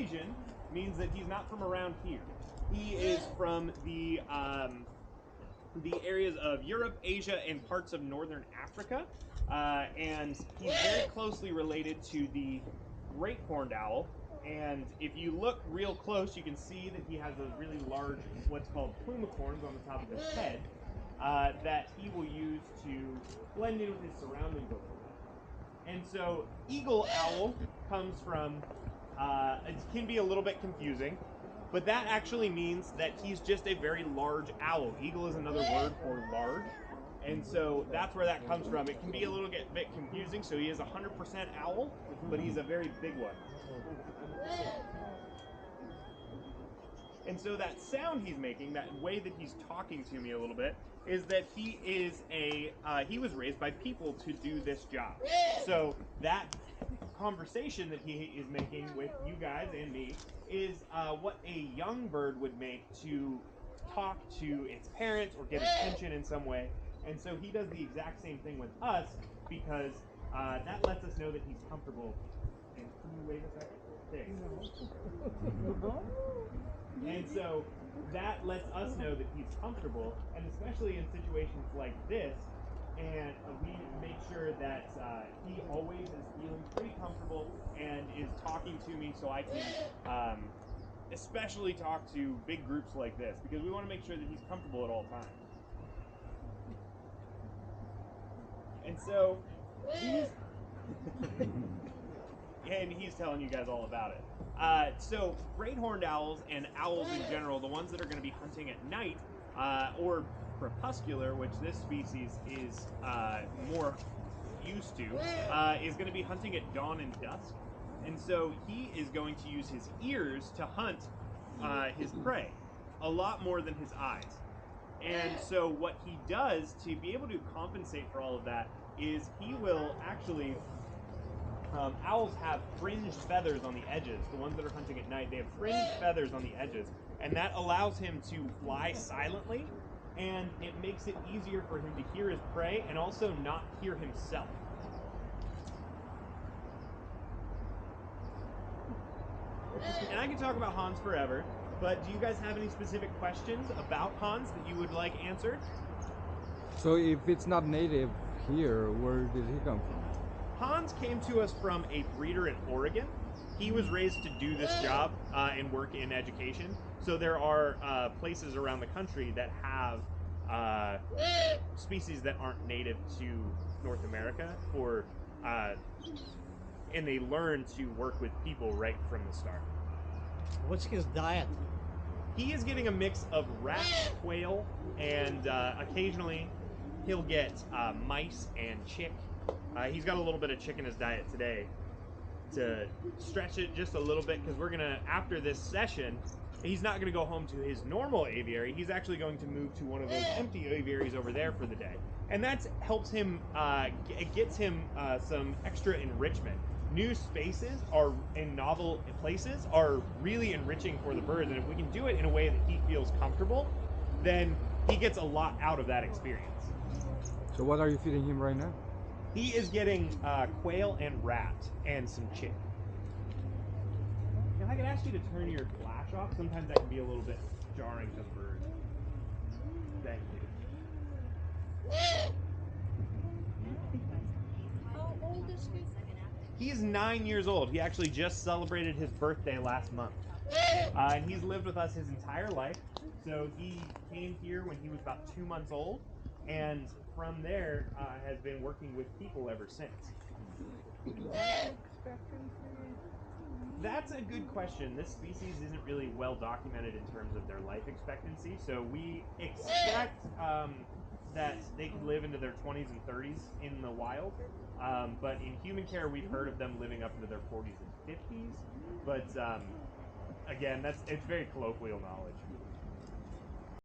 Eurasian means that he's not from around here. He is from the areas of Europe, Asia, and parts of northern Africa, and he's very closely related to the great horned owl. And if you look real close, you can see that he has a really large, what's called plume of horns on the top of his head, that he will use to blend in with his surroundings a little bit. And so eagle owl comes from, it can be a little bit confusing, but that actually means that he's just a very large owl. Eagle is another word for large. And so that's where that comes from. It can be a little bit confusing. So he is 100% owl, but he's a very big one. And so that sound he's making, that way that he's talking to me a little bit, is that he is he was raised by people to do this job. So that conversation that he is making with you guys and me is what a young bird would make to talk to its parents or get attention in some way. And so he does the exact same thing with us because that lets us know that he's comfortable. And can you wait a second? There. And so that lets us know that he's comfortable, and especially in situations like this, and we make sure that he always is feeling pretty comfortable and is talking to me so I can especially talk to big groups like this, because we want to make sure that he's comfortable at all times. And so he's telling you guys all about it. So great horned owls and owls in general, the ones that are going to be hunting at night, or crepuscular, which this species is more used to, is going to be hunting at dawn and dusk. And so he is going to use his ears to hunt his prey, a lot more than his eyes. And so what he does to be able to compensate for all of that is he will actually, owls have fringed feathers on the edges. The ones that are hunting at night, they have fringed feathers on the edges, and that allows him to fly silently, and it makes it easier for him to hear his prey and also not hear himself. And I can talk about Haines forever, but do you guys have any specific questions about Haines that you would like answered? So if it's not native here, where did he come from? Haines came to us from a breeder in Oregon. He was raised to do this job and work in education. So there are places around the country that have species that aren't native to North America, and they learn to work with people right from the start. What's his diet? He is getting a mix of rat, quail, and occasionally he'll get mice and chick. He's got a little bit of chick in his diet today to stretch it just a little bit, because we're gonna, after this session, he's not gonna go home to his normal aviary. He's actually going to move to one of those empty aviaries over there for the day. And that helps him, it gets him some extra enrichment. New spaces and novel places are really enriching for the birds, and if we can do it in a way that he feels comfortable, then he gets a lot out of that experience. So what are you feeding him right now? He is getting quail and rat and some chick. If I could ask you to turn your flash off, sometimes that can be a little bit jarring to the bird. Thank you. How old is he? He's 9 years old. He actually just celebrated his birthday last month. And he's lived with us his entire life. So he came here when he was about 2 months old, and from there has been working with people ever since. That's a good question. This species isn't really well documented in terms of their life expectancy, so we expect that they could live into their 20s and 30s in the wild, but in human care we've heard of them living up into their 40s and 50s, but again, it's very colloquial knowledge.